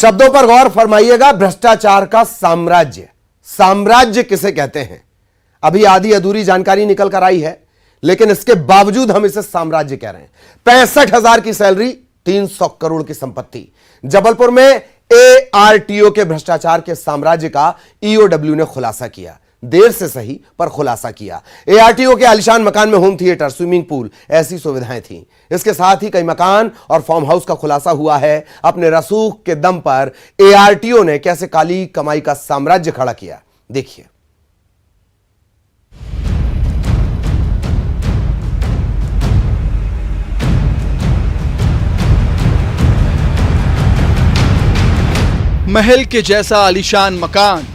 शब्दों पर गौर फरमाइएगा। भ्रष्टाचार का साम्राज्य, साम्राज्य किसे कहते हैं? अभी आधी अधूरी जानकारी निकल कर आई है, लेकिन इसके बावजूद हम इसे साम्राज्य कह रहे हैं। 65,000 की सैलरी, 300 करोड़ की संपत्ति। जबलपुर में एआरटीओ के भ्रष्टाचार के साम्राज्य का ईओडब्ल्यू ने खुलासा किया। देर से सही पर खुलासा किया। एआरटीओ के आलीशान मकान में होम थिएटर, स्विमिंग पूल, ऐसी सुविधाएं थीं। इसके साथ ही कई मकान और फार्म हाउस का खुलासा हुआ है। अपने रसूख के दम पर एआरटीओ ने कैसे काली कमाई का साम्राज्य खड़ा किया, देखिए। महल के जैसा आलीशान मकान,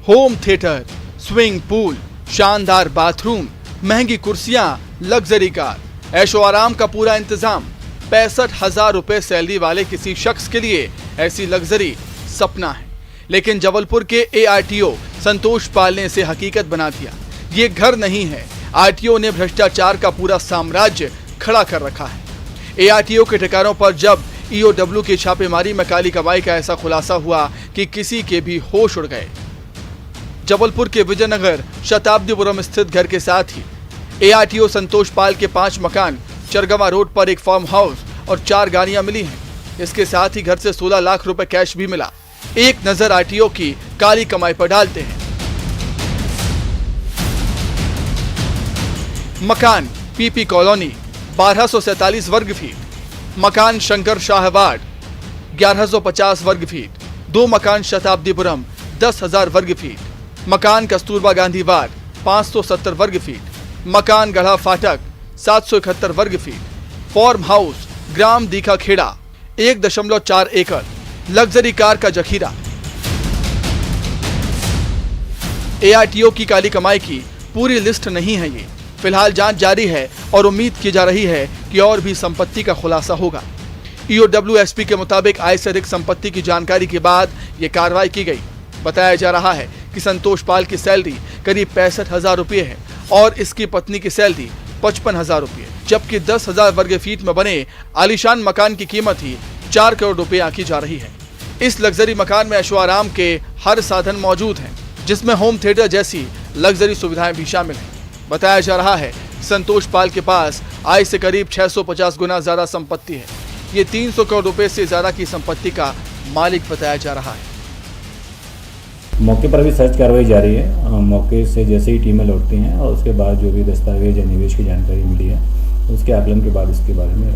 होम थिएटर, स्विमिंग पूल, शानदार बाथरूम, महंगी कुर्सियां, लग्जरी कार, ऐशो आराम का पूरा इंतजाम। 65,000 रुपए सैलरी वाले किसी शख्स के लिए ऐसी लग्जरी सपना है, लेकिन जबलपुर के एआरटीओ संतोष पाल ने इसे हकीकत बना दिया। ये घर नहीं है, आरटीओ ने भ्रष्टाचार का पूरा साम्राज्य खड़ा कर रखा है। एआरटीओ के ठिकानों पर जब ईओडब्ल्यू की छापेमारी में काली कमाई का ऐसा खुलासा हुआ कि किसी के भी होश उड़ गए। जबलपुर के विजयनगर शताब्दीपुरम स्थित घर के साथ ही एआरटीओ संतोष पाल के 5 मकान, चरगवा रोड पर एक फार्म हाउस और 4 गाड़ियां मिली हैं। इसके साथ ही घर से 16 लाख रुपए कैश भी मिला। एक नजर आरटीओ की काली कमाई पर डालते हैं। मकान पीपी कॉलोनी 1247 वर्ग फीट, मकान शंकर शाह वार्ड 1150 वर्ग फीट, 2 मकान शताब्दीपुरम 10,000 वर्ग फीट, मकान कस्तूरबा गांधी वार्ड 570 वर्ग फीट, मकान गढ़ा फाटक 771 वर्ग फीट, फार्म हाउस ग्राम दीखा खेड़ा 1.4 एकड़, लग्जरी कार का जखीरा। एआरटीओ की काली कमाई की पूरी लिस्ट नहीं है ये। फिलहाल जांच जारी है और उम्मीद की जा रही है कि और भी संपत्ति का खुलासा होगा। ईओडब्ल्यू एसपी के मुताबिक आय से अधिक संपत्ति की जानकारी के बाद ये कार्रवाई की गई। बताया जा रहा है कि संतोष पाल की सैलरी करीब 65,000 रुपये है और इसकी पत्नी की सैलरी 55,000 रुपये, जबकि 10,000 वर्ग फीट में बने आलीशान मकान की कीमत ही 4 करोड़ रुपये आंकी जा रही है। इस लग्जरी मकान में ऐशो आराम के हर साधन मौजूद हैं, जिसमें होम थिएटर जैसी लग्जरी सुविधाएं भी शामिल हैं। बताया जा रहा है संतोष पाल के पास आय से करीब 650 गुना ज्यादा संपत्ति है। ये 300 करोड़ रुपए से ज्यादा की संपत्ति का मालिक बताया जा रहा है। मौके पर अभी सर्च कार्रवाई जारी है। मौके से जैसे ही टीमें लौटती हैं और उसके बाद जो भी दस्तावेज या निवेश की जानकारी मिली है, उसके आकलन के बाद इसके बारे में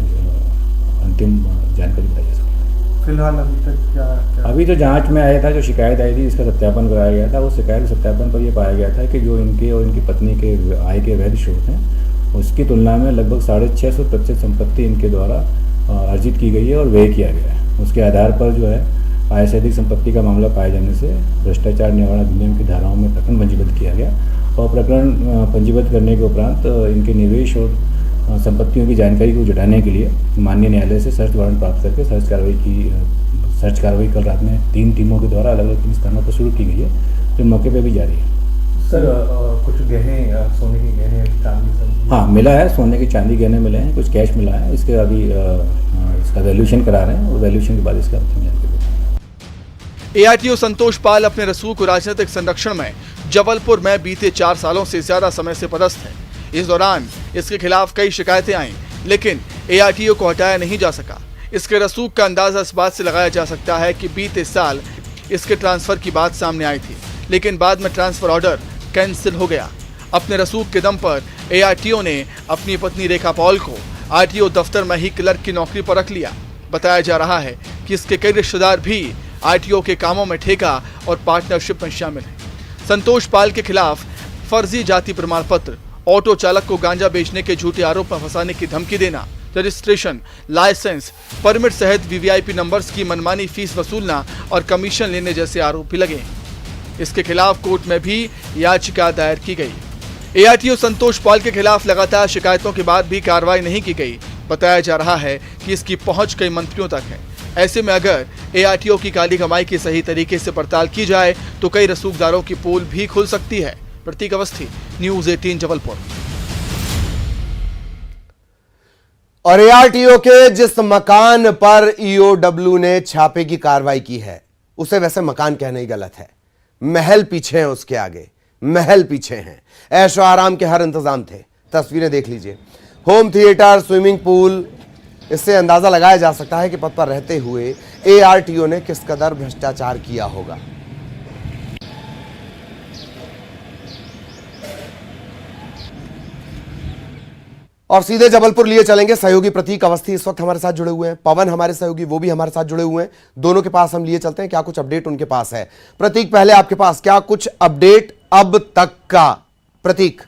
अंतिम जानकारी बताई जा सकती है। फिलहाल अभी तक क्या अभी जो जांच में आया था, जो शिकायत आई थी, इसका सत्यापन कराया गया था। वो शिकायत सत्यापन पर यह पाया गया था कि जो इनके और इनकी पत्नी के आय के वैध स्रोत हैं, उसकी तुलना में लगभग 650% संपत्ति इनके द्वारा अर्जित की गई है और व्यय किया गया है। उसके आधार पर जो है आय से अधिक संपत्ति का मामला पाए जाने से भ्रष्टाचार निवारण अधिनियम की धाराओं में प्रकरण पंजीबद्ध किया गया और प्रकरण पंजीबद्ध करने के उपरांत इनके निवेश और संपत्तियों की जानकारी को जुटाने के लिए माननीय न्यायालय से सर्च वारंट प्राप्त करके सर्च कार्रवाई कल रात में 3 टीमों के द्वारा अलग अलग 3 स्थानों पर शुरू की गई है, जो मौके पे भी जारी है। सर कुछ गहने, सोने के गहने, चांदी? हाँ, मिला है, सोने के चांदी गहने मिले हैं, कुछ कैश मिला है। इसके अभी इसका वैल्यूएशन करा रहे हैं और वैल्यूएशन के बाद इसका अंतिम जानकारी। एआरटीओ संतोष पाल अपने रसूख राजनीतिक संरक्षण में जबलपुर में बीते 4 सालों से ज्यादा समय से पदस्थ है। इस दौरान इसके खिलाफ कई शिकायतें आईं, लेकिन एआरटीओ को हटाया नहीं जा सका। इसके रसूख का अंदाजा इस बात से लगाया जा सकता है कि बीते साल इसके ट्रांसफर की बात सामने आई थी, लेकिन बाद में ट्रांसफर ऑर्डर कैंसिल हो गया। अपने रसूख के दम पर एआरटीओ ने अपनी पत्नी रेखा पॉल को आरटीओ दफ्तर में ही क्लर्क की नौकरी पर रख लिया। बताया जा रहा है कि इसके कई रिश्तेदार भी आरटीओ के कामों में ठेका और पार्टनरशिप में शामिल हैं। संतोष पाल के खिलाफ फर्जी जाति प्रमाण पत्र, ऑटो चालक को गांजा बेचने के झूठे आरोप में फंसाने की धमकी देना, रजिस्ट्रेशन, लाइसेंस, परमिट सहित वीवीआईपी नंबर्स की मनमानी फीस वसूलना और कमीशन लेने जैसे आरोप भी लगे। इसके खिलाफ कोर्ट में भी याचिका दायर की गई। एआरटीओ संतोष पाल के खिलाफ लगातार शिकायतों के बाद भी कार्रवाई नहीं की गई। बताया जा रहा है कि इसकी पहुंच कई मंत्रियों तक है। ऐसे में अगर एआरटीओ की काली कमाई की सही तरीके से पड़ताल की जाए तो कई रसूखदारों की पोल भी खुल सकती है। प्रतीक अवस्थी, न्यूज़ 18 जबलपुर। और एआरटीओ के जिस मकान पर ईओडब्ल्यू ने छापे की कार्रवाई की है, उसे वैसे मकान कहना ही गलत है। महल पीछे हैं, उसके आगे महल पीछे हैं। ऐशो आराम के हर इंतजाम थे। तस्वीरें देख लीजिए, होम थिएटर, स्विमिंग पूल। इससे अंदाजा लगाया जा सकता है कि पद पर रहते हुए ARTO ने किस कदर भ्रष्टाचार किया होगा। और सीधे जबलपुर लिए चलेंगे। सहयोगी प्रतीक अवस्थी इस वक्त हमारे साथ जुड़े हुए हैं, पवन हमारे सहयोगी वो भी हमारे साथ जुड़े हुए हैं। दोनों के पास हम लिए चलते हैं, क्या कुछ अपडेट उनके पास है। प्रतीक, पहले आपके पास क्या कुछ अपडेट अब तक का? प्रतीक।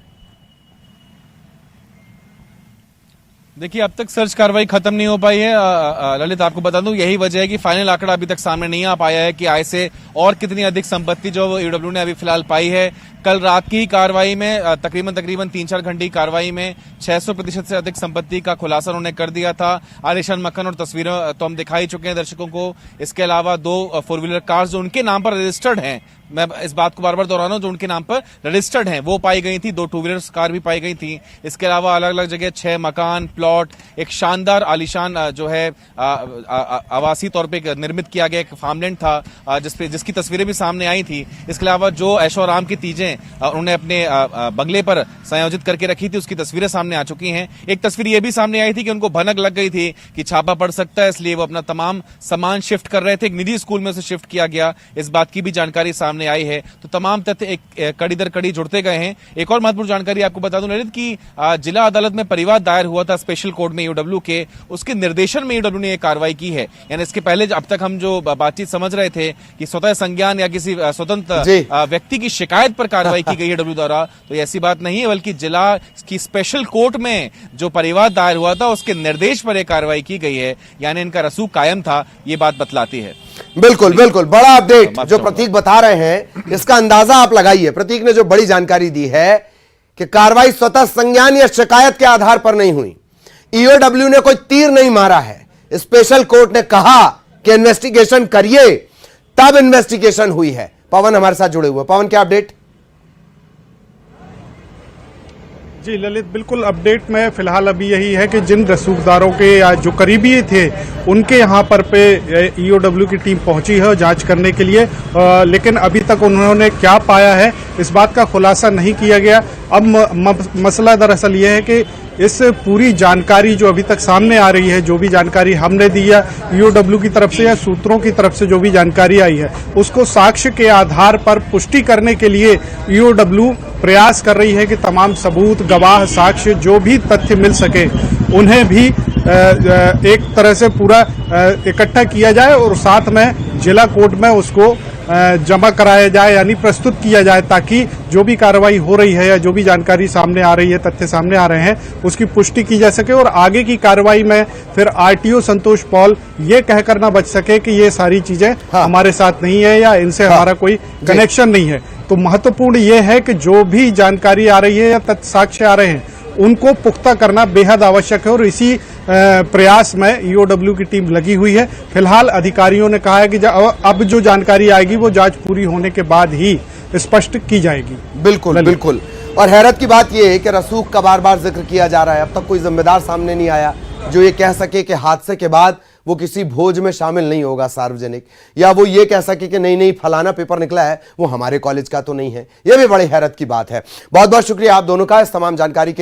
देखिए, अब तक सर्च कार्रवाई खत्म नहीं हो पाई है। ललित, आपको बता दूं, यही वजह है कि फाइनल आंकड़ा अभी तक सामने नहीं आ पाया है कि आय से और कितनी अधिक संपत्ति जो ईओडब्ल्यू ने अभी फिलहाल पाई है। कल रात की कार्रवाई में तकरीबन 3-4 घंटे की कार्रवाई में 600% से अधिक संपत्ति का खुलासा उन्होंने कर दिया था। आलिशान मकान और तस्वीरें तो हम दिखाई चुके हैं दर्शकों को। इसके अलावा 2 4 व्हीलर कार्स जो उनके नाम पर रजिस्टर्ड हैं, मैं इस बात को बार बार दोहरा रहा हूं, जो उनके नाम पर रजिस्टर्ड हैं वो पाई गई थी। 2 2 व्हीलर कार भी पाई गई थी। इसके अलावा अलग अलग जगह 6 मकान, प्लॉट, एक शानदार आलिशान जो है आवासीय तौर पर निर्मित किया गया एक फार्मलैंड था जिसकी तस्वीरें भी सामने आई थी। इसके अलावा जो ऐशो आराम की चीजें उन्होंने अपने बंगले पर संयोजित करके रखी थी, उसकी तस्वीरें सामने आ चुकी हैं। एक तस्वीर यह भी सामने आई थी कि उनको भनक लग गई थी कि छापा पड़ सकता है, इसलिए वो अपना तमाम सामान शिफ्ट कर रहे थे। एक निजी स्कूल में उसे शिफ्ट किया गया, इस बात की भी जानकारी सामने आई है। तो तमाम तथ्य एक कड़ी दर कड़ी जुड़ते गए हैं। एक और महत्वपूर्ण जानकारी आपको बता दूं ललित कि जिला अदालत में परिवाद दायर हुआ था स्पेशल कोर्ट में ईओडब्ल्यू के, उसके निर्देशन में ईओडब्ल्यू ने यह कार्रवाई की है। यानी इसके पहले अब तक हम जो बातचीत समझ रहे थे कि स्वतः संज्ञान या किसी स्वतंत्र व्यक्ति की शिकायत पर कार्रवाई की गई है डब्ल्यू द्वारा, तो ऐसी बात नहीं है, बल्कि जिला की स्पेशल कोर्ट में जो परिवाद दायर हुआ था उसके निर्देश पर यह कार्रवाई की गई है। यानी इनका रसूख कायम था, ये बात बतलाती है। बिल्कुल बिल्कुल, बड़ा अपडेट जो प्रतीक बता रहे हैं, इसका अंदाजा आप लगाइए। प्रतीक ने जो बड़ी जानकारी दी है कि कार्रवाई स्वतः संज्ञान या शिकायत के आधार पर नहीं हुई। ईओडब्ल्यू ने कोई तीर नहीं मारा है। स्पेशल कोर्ट ने कहा कि इन्वेस्टिगेशन करिए, तब इन्वेस्टिगेशन हुई है। पवन हमारे साथ जुड़े हुए। पवन, क्या अपडेट? जी ललित, बिल्कुल अपडेट में फिलहाल अभी यही है कि जिन रसूखदारों के या जो करीबी थे उनके यहाँ पर पे ईओडब्ल्यू की टीम पहुंची है जांच करने के लिए, लेकिन अभी तक उन्होंने क्या पाया है इस बात का खुलासा नहीं किया गया। अब मसला दरअसल ये है कि इस पूरी जानकारी जो अभी तक सामने आ रही है, जो भी जानकारी हमने दी है ईओडब्ल्यू की तरफ से या सूत्रों की तरफ से जो भी जानकारी आई है, उसको साक्ष्य के आधार पर पुष्टि करने के लिए ईओडब्ल्यू प्रयास कर रही है कि तमाम सबूत, गवाह, साक्ष्य, जो भी तथ्य मिल सके उन्हें भी एक तरह से पूरा इकट्ठा किया जाए और साथ में जिला कोर्ट में उसको जमा कराया जाए, यानी प्रस्तुत किया जाए, ताकि जो भी कार्रवाई हो रही है या जो भी जानकारी सामने आ रही है, तथ्य सामने आ रहे हैं, उसकी पुष्टि की जा सके और आगे की कार्रवाई में फिर आरटीओ संतोष पॉल ये कहकर ना बच सके कि ये सारी चीजें हमारे साथ नहीं है या इनसे हमारा कोई कनेक्शन नहीं है। तो महत्वपूर्ण ये है कि जो भी जानकारी आ रही है या तथ्य साक्ष्य आ रहे हैं उनको पुख्ता करना बेहद आवश्यक है और इसी प्रयास में ईओडब्ल्यू की टीम लगी हुई है। फिलहाल अधिकारियों ने कहा है कि अब जो जानकारी आएगी वो जांच पूरी होने के बाद ही स्पष्ट की जाएगी। बिल्कुल बिल्कुल। और हैरत की बात यह है कि रसूख का बार बार जिक्र किया जा रहा है, अब तक कोई जिम्मेदार सामने नहीं आया जो ये कह सके कि हादसे के बाद वो किसी भोज में शामिल नहीं होगा सार्वजनिक, या वो ये कह सके कि नहीं फलाना पेपर निकला है वो हमारे कॉलेज का तो नहीं है। यह भी बड़ी हैरत की बात है। बहुत बहुत शुक्रिया आप दोनों का इस तमाम जानकारी के लिए।